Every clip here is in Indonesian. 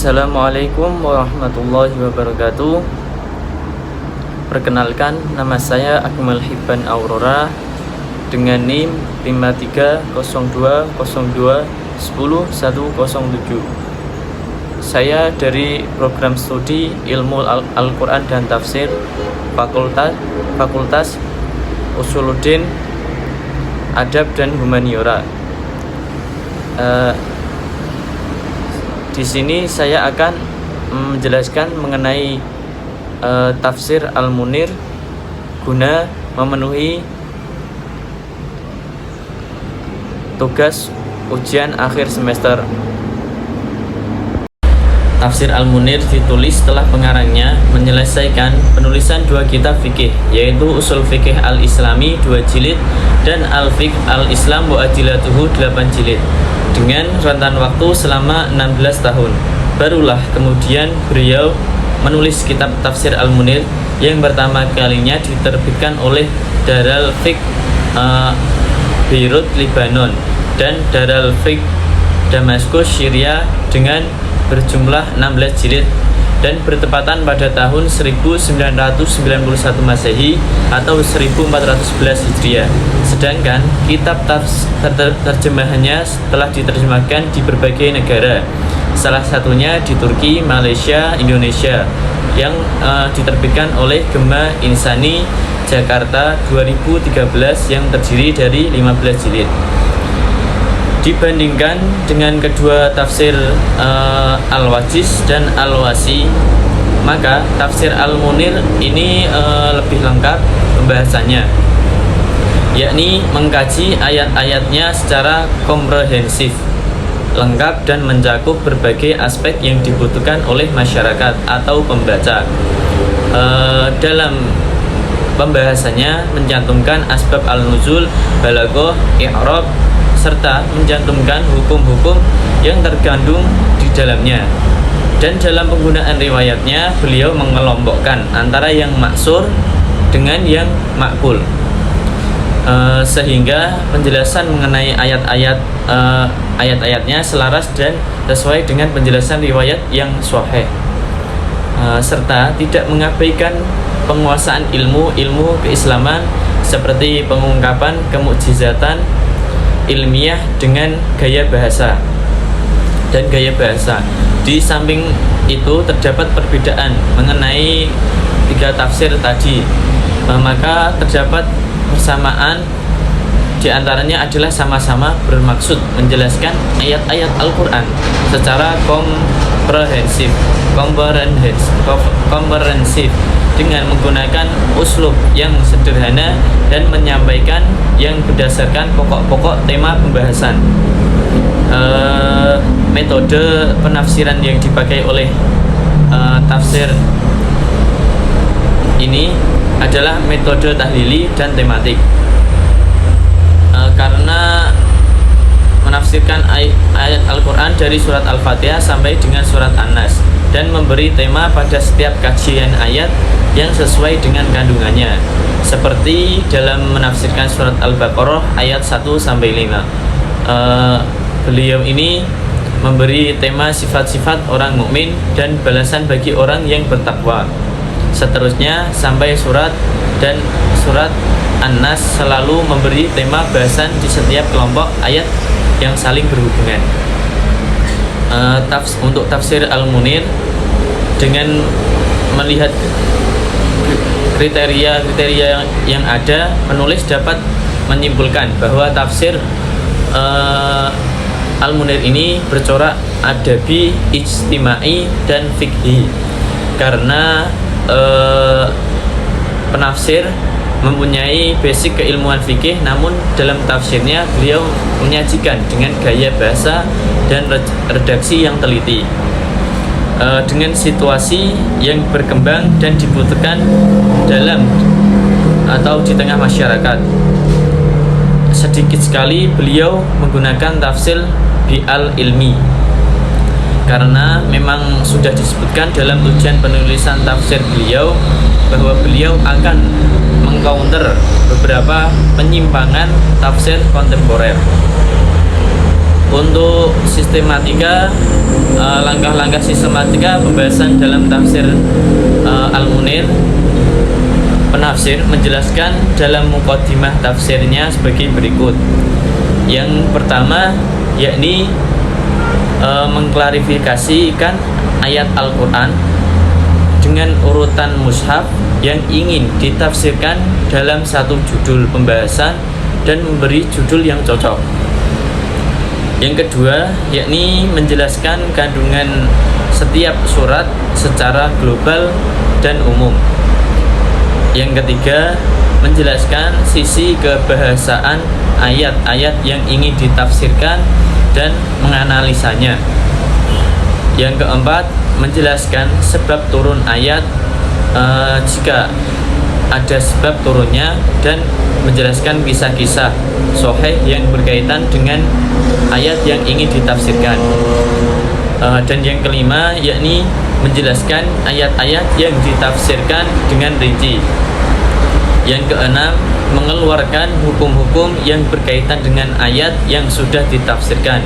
Assalamualaikum warahmatullahi wabarakatuh. Perkenalkan, nama saya Akmal Hibban Aurora dengan NIM 530202100107. Saya dari program studi Ilmu Al-Quran dan Tafsir Fakultas Usuluddin Adab dan Humaniora. Di sini saya akan menjelaskan mengenai tafsir Al-Munir guna memenuhi tugas ujian akhir semester. Tafsir Al-Munir ditulis setelah pengarangnya menyelesaikan penulisan 2 kitab fikih, yaitu Usul Fikih Al-Islami 2 jilid dan Al-Fiqh Al-Islam wa Adilatuhu 8 jilid dengan rentan waktu selama 16 tahun. Barulah kemudian beliau menulis kitab Tafsir Al-Munir yang pertama kalinya diterbitkan oleh Darul Fiqh Beirut, Lebanon dan Darul Fiqh Damaskus, Syria dengan berjumlah 16 jilid dan bertepatan pada tahun 1991 Masehi atau 1411 Hijriah. Sedangkan kitab terjemahannya telah diterjemahkan di berbagai negara, salah satunya di Turki, Malaysia, Indonesia, yang diterbitkan oleh Gema Insani Jakarta 2013 yang terdiri dari 15 jilid. Dibandingkan dengan kedua tafsir Al-Wajiz dan Al-Wasi, maka tafsir Al-Munir ini lebih lengkap pembahasannya, yakni mengkaji ayat-ayatnya secara komprehensif, lengkap dan mencakup berbagai aspek yang dibutuhkan oleh masyarakat atau pembaca. Dalam pembahasannya mencantumkan asbab al-nuzul, balaghah, i'rab, serta mencantumkan hukum-hukum yang terkandung di dalamnya. Dan dalam penggunaan riwayatnya beliau mengelompokkan antara yang maksur dengan yang makbul, sehingga penjelasan mengenai ayat-ayatnya selaras dan sesuai dengan penjelasan riwayat yang sahih, serta tidak mengabaikan penguasaan ilmu keislaman seperti pengungkapan kemukjizatan ilmiah dengan gaya bahasa dan gaya bahasa. Di samping itu terdapat perbedaan mengenai 3 tafsir tadi, maka terdapat persamaan. Di antaranya adalah sama-sama bermaksud menjelaskan ayat-ayat Al-Quran secara komprehensif dengan menggunakan uslub yang sederhana dan menyampaikan yang berdasarkan pokok-pokok tema pembahasan. Metode penafsiran yang dipakai oleh tafsir ini adalah metode tahlili dan tematik, karena menafsirkan ayat Al-Quran dari surat Al-Fatihah sampai dengan surat An-Nas dan memberi tema pada setiap kajian ayat yang sesuai dengan kandungannya, seperti dalam menafsirkan surat Al-Baqarah ayat 1-5. Beliau ini memberi tema sifat-sifat orang mukmin dan balasan bagi orang yang bertakwa. Seterusnya sampai surat An-Nas selalu memberi tema bahasan di setiap kelompok ayat yang saling berhubungan. Untuk tafsir Al-Munir, dengan melihat kriteria yang ada, penulis dapat menyimpulkan bahwa tafsir Al-Munir ini bercorak adabi, ijtimai, dan fikhi, karena penafsir mempunyai basic keilmuan fikih, namun dalam tafsirnya beliau menyajikan dengan gaya bahasa dan redaksi yang teliti, dengan situasi yang berkembang dan dibutuhkan dalam atau di tengah masyarakat. Sedikit sekali beliau menggunakan tafsir bi'al ilmi, karena memang sudah disebutkan dalam tujuan penulisan tafsir beliau bahwa beliau akan mengcounter beberapa penyimpangan tafsir kontemporer. Untuk sistematika, langkah-langkah sistematika pembahasan dalam tafsir Al-Munir, penafsir menjelaskan dalam muqaddimah tafsirnya sebagai berikut. Yang pertama yakni mengklarifikasikan ayat Al-Quran dengan urutan mushaf yang ingin ditafsirkan dalam satu judul pembahasan dan memberi judul yang cocok. Yang kedua yakni menjelaskan kandungan setiap surat secara global dan umum. Yang ketiga, menjelaskan sisi kebahasaan ayat-ayat yang ingin ditafsirkan dan menganalisanya. Yang keempat, menjelaskan sebab turun ayat jika ada sebab turunnya, dan menjelaskan kisah-kisah sahih yang berkaitan dengan ayat yang ingin ditafsirkan. Dan yang kelima yakni menjelaskan ayat-ayat yang ditafsirkan dengan rinci. Yang keenam, mengeluarkan hukum-hukum yang berkaitan dengan ayat yang sudah ditafsirkan.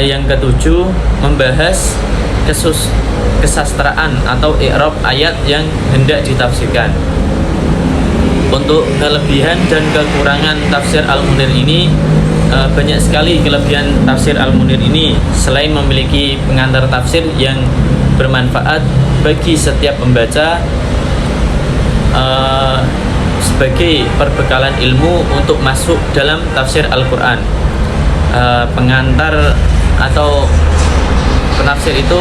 Yang ketujuh, membahas kesastraan atau i'rab ayat yang hendak ditafsirkan. Untuk kelebihan dan kekurangan tafsir Al-Munir ini, banyak sekali kelebihan tafsir Al-Munir ini. Selain memiliki pengantar tafsir yang bermanfaat bagi setiap pembaca, sebagai perbekalan ilmu untuk masuk dalam tafsir Al-Quran. Pengantar atau penafsir itu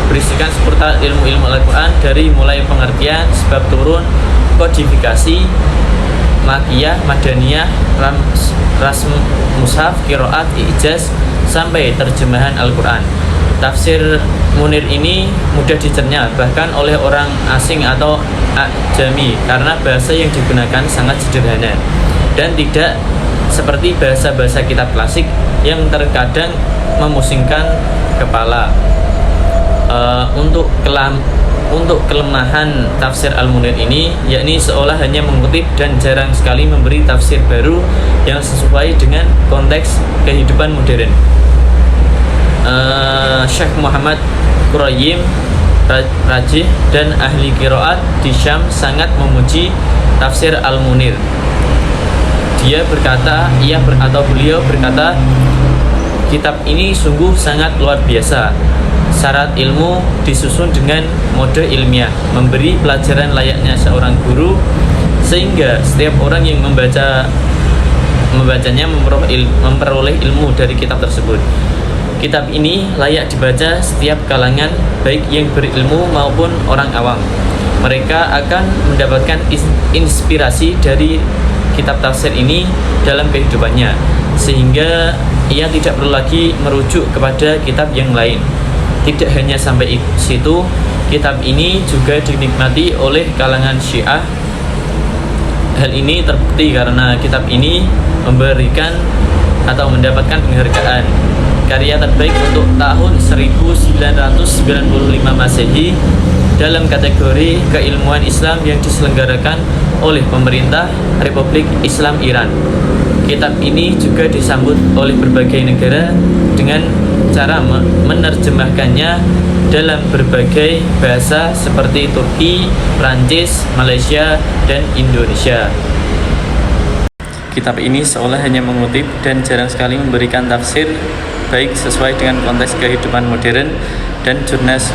berisikan seputar ilmu-ilmu Al-Quran, dari mulai pengertian, sebab turun, kodifikasi, makiyah, madaniyah, rasm mushaf, qiraat, ijaz, sampai terjemahan Al-Quran. Tafsir Munir ini mudah dicerna bahkan oleh orang asing atau ajami, karena bahasa yang digunakan sangat sederhana dan tidak seperti bahasa-bahasa kitab klasik yang terkadang memusingkan kepala. Untuk kelemahan tafsir Al-Munir ini yakni seolah hanya mengutip dan jarang sekali memberi tafsir baru yang sesuai dengan konteks kehidupan modern. Syekh Muhammad Qurayyim Rajih dan ahli qiraat di Syam sangat memuji tafsir Al-Munir. Beliau berkata, kitab ini sungguh sangat luar biasa. Syarat ilmu disusun dengan mode ilmiah, memberi pelajaran layaknya seorang guru, sehingga setiap orang yang membacanya memperoleh ilmu dari kitab tersebut. Kitab ini layak dibaca setiap kalangan, baik yang berilmu maupun orang awam. Mereka akan mendapatkan inspirasi dari kitab tafsir ini dalam kehidupannya, sehingga ia tidak perlu lagi merujuk kepada kitab yang lain. Tidak hanya sampai situ, kitab ini juga dinikmati oleh kalangan Syiah. Hal ini terbukti karena kitab ini memberikan atau mendapatkan penghargaan karya terbaik untuk tahun 1995 Masehi dalam kategori keilmuan Islam yang diselenggarakan oleh pemerintah Republik Islam Iran. Kitab ini juga disambut oleh berbagai negara dengan cara menerjemahkannya dalam berbagai bahasa seperti Turki, Prancis, Malaysia, dan Indonesia. Kitab ini seolah hanya mengutip dan jarang sekali memberikan tafsir baik sesuai dengan konteks kehidupan modern dan jurnas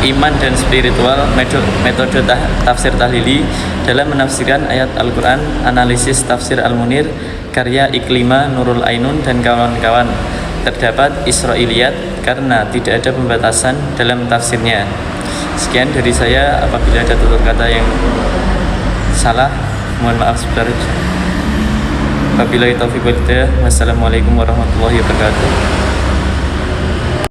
iman dan spiritual. Metode tafsir tahlili dalam menafsirkan ayat Al-Quran, analisis tafsir Al-Munir karya Iklima, Nurul Ainun, dan kawan-kawan. Terdapat Israiliyat karena tidak ada pembatasan dalam tafsirnya. Sekian dari saya. Apabila ada tutur kata yang salah, mohon maaf sebesar. Wabillahi taufiq wal hidayah. Wassalamualaikum warahmatullahi wabarakatuh.